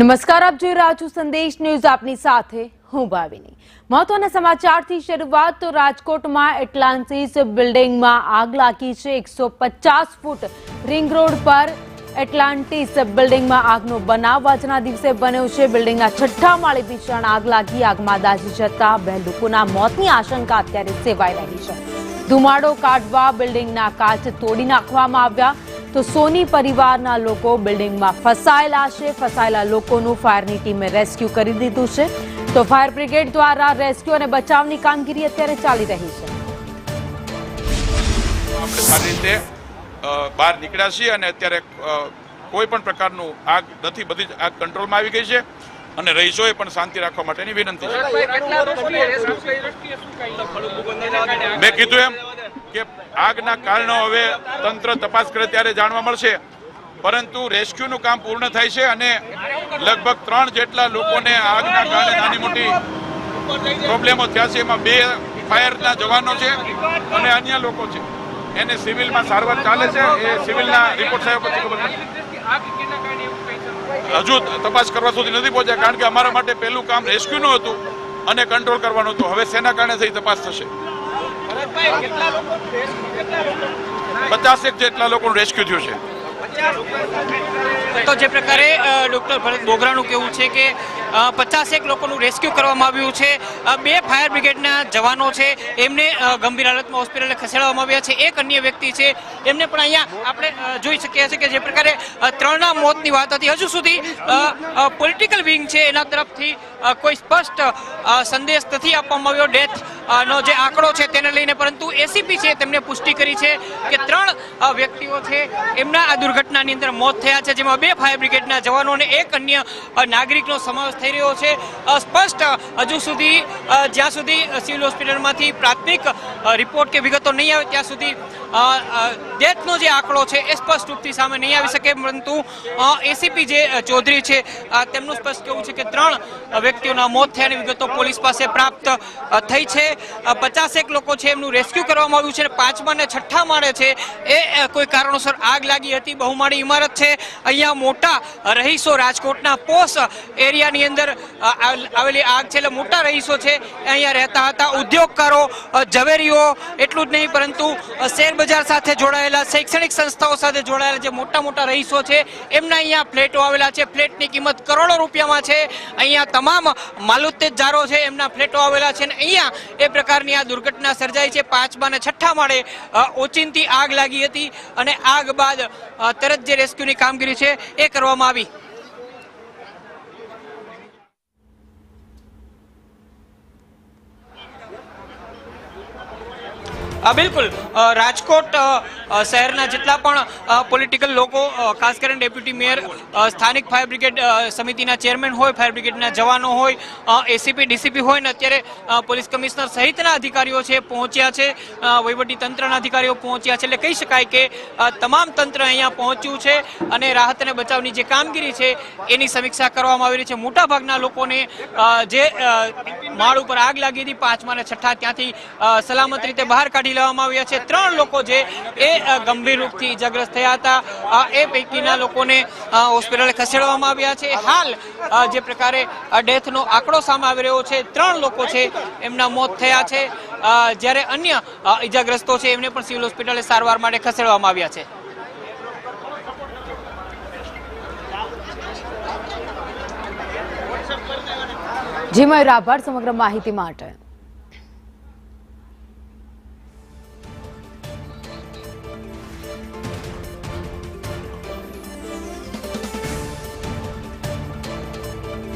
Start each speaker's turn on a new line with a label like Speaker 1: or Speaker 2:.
Speaker 1: નમસ્કાર, આપ જોઈ રહ્યા છો સંદેશ ન્યૂઝ. આપની સાથે હું ભાવિની. મહત્વના સમાચારથી શરૂઆત. તો રાજકોટમાં એટલાન્ટિસ બિલ્ડિંગમાં આગ લાગી છે. 150 ફૂટ રિંગ રોડ પર એટલાન્ટિસ બિલ્ડિંગમાં આગનો બનાવ આજના દિવસે બન્યો છે. બિલ્ડિંગના 6થા માળે ભીષણ આગ લાગી. આગમાં દાઝી જતા 2 લોકોના મોતની આશંકા અત્યારે સેવાઈ રહી છે. ધુમાડો કાઢવા બિલ્ડિંગના કાચ તોડી નાખવામાં આવ્યા. તો સોની પરિવારના લોકો બિલ્ડિંગમાં ફસાયેલા છે. ફસાયેલા લોકોનું ફાયરની ટીમે રેસ્ક્યુ કરી દીધું છે. તો ફાયર બ્રિગેડ દ્વારા રેસ્ક્યુ અને બચાવની કામગીરી અત્યારે ચાલી રહી છે.
Speaker 2: આપણે સારી રીતે બહાર નીકળ્યા છીએ અને અત્યારે કોઈ પણ પ્રકારનું આગ નથી. બધી જ આગ કંટ્રોલમાં આવી ગઈ છે અને રહીશોએ પણ શાંતિ રાખવા માટેની વિનંતી છે. મેં કીધું એમ કે આગના કારણો હવે તંત્ર તપાસ કરે ત્યારે જાણવા મળશે, પરંતુ રેસ્ક્યુનું કામ પૂર્ણ થાય છે અને લગભગ 3 જેટલા લોકોને આગના કારણે નાની મોટી પ્રોબ્લેમો થયા છે. એમાં 2 ફાયરના જવાનો છે અને અન્ય લોકો છે. એને સિવિલમાં સારવાર ચાલે છે. એ સિવિલના રિપોર્ટ આવ્યા પછી ખબર હજુ તપાસ કરવા સુધી નથી પહોંચ્યા, કારણ કે અમારા માટે પહેલું કામ રેસ્ક્યુનું હતું અને કંટ્રોલ કરવાનું હતું. હવે શેના કારણે થઈ તપાસ થશે. 50 જેટલા લોકોનું રેસ્ક્યુ થયું છે.
Speaker 3: તો જે પ્રકારે ડોક્ટર ભરત બોગરાનું કહેવું છે કે 50 લોકોનું રેસ્ક્યુ કરવામાં આવ્યું છે. 2 ફાયર બ્રિગેડના જવાનો છે, એમને ગંભીર હાલતમાં હોસ્પિટલે ખસેડવામાં આવ્યા છે. એક અન્ય વ્યક્તિ છે, એમને પણ અહીંયા આપણે જોઈ શકીએ છીએ કે જે પ્રકારે 3ના મોતની વાત હતી. હજુ સુધી પોલિટિકલ વિંગ છે એના તરફથી કોઈ સ્પષ્ટ સંદેશ નથી આપવામાં આવ્યો ડેથ નો જે આંકડો છે તેને લઈને, પરંતુ એસીપી છે તેમને પુષ્ટિ કરી છે કે 3 વ્યક્તિઓ છે એમના આ દુર્ઘટનાની અંદર મોત થયા છે, જેમાં 2 ફાયર બ્રિગેડના જવાનો અને એક અન્ય નાગરિકનો સમાવેશ થઈ રહ્યો છે. સ્પષ્ટ હજુ સુધી જ્યાં સુધી સિવિલ હોસ્પિટલમાંથી પ્રાથમિક રિપોર્ટ કે વિગતો નહીં આવે ત્યાં સુધી ડેથનો જે આંકડો છે એ સ્પષ્ટ રૂપથી સામે નહીં આવી શકે, પરંતુ એસીપી જે ચૌધરી છે તેમનું સ્પષ્ટ કહેવું છે કે 3 વ્યક્તિઓના મોત થયાની વિગતો પોલીસ પાસે પ્રાપ્ત થઈ છે. 50 લોકો છે એમનું રેસ્ક્યુ કરવામાં આવ્યું છે અને 5મા અને 6થા માળે છે એ કોઈ કારણોસર આગ લાગી હતી. બહુમાળી ઇમારત છે. અહીંયા મોટા રહીશો, રાજકોટના પોશ એરિયાની અંદર આવેલી આગ છે, એટલે મોટા રહીશો છે અહીંયા રહેતા હતા. ઉદ્યોગકારો, ઝવેરીઓ, એટલું જ નહીં પરંતુ શેર બજાર સાથે જોડાયેલા, શૈક્ષણિક સંસ્થાઓ સાથે જોડાયેલા જે મોટા મોટા રહીશો છે એમના અહીંયા ફ્લેટો આવેલા છે. ફ્લેટની કિંમત કરોડો રૂપિયામાં છે. અહીંયા તમામ માલુત્તેદારો છે એમના ફ્લેટો આવેલા છે અને અહીંયા એ પ્રકારની આ દુર્ઘટના સર્જાઈ છે. 5મા અને 6થા માળે ઓચિંતી આગ લાગી હતી અને આગ બાદ તરત જે રેસ્ક્યુની કામગીરી છે એ કરવામાં આવી. બિલકુલ, રાજકોટ શહેરના જેટલા પણ પોલિટિકલ લોકો, ખાસ કરીને ડેપ્યુટી મેયર, સ્થાનિક ફાયર બ્રિગેડ સમિતિના ચેરમેન હોય, ફાયર બ્રિગેડના જવાનો હોય, એસીપી ડીસીપી હોય ને અત્યારે પોલીસ કમિશનર સહિતના અધિકારીઓ છે પહોંચ્યા છે, વહીવટી તંત્રના અધિકારીઓ પહોંચ્યા છે. એટલે કહી શકાય કે તમામ તંત્ર અહીંયા પહોંચ્યું છે અને રાહત અને બચાવની જે કામગીરી છે એની સમીક્ષા કરવામાં આવી રહી છે. મોટાભાગના લોકોને જે માળ ઉપર આગ લાગી હતી 5મા અને 6થા, ત્યાંથી સલામત રીતે બહાર કાઢી લેવામાં આવ્યા છે. 3 લોકો છે એ ગંભીર રૂપથી ઇજાગ્રસ્ત થયા હતા. એ પૈકીના લોકોને હોસ્પિટલે ખસેડવામાં આવ્યા છે. હાલ જે પ્રકારે ડેથનો આંકડો સામે આવી રહ્યો છે, 3 લોકો છે એમના મોત થયા છે, જ્યારે અન્ય ઇજાગ્રસ્તો છે એમને પણ સિવિલ હોસ્પિટલે સારવાર માટે ખસેડવામાં આવ્યા છે.
Speaker 1: જી મયુર, આભાર સમગ્ર માહિતી માટે.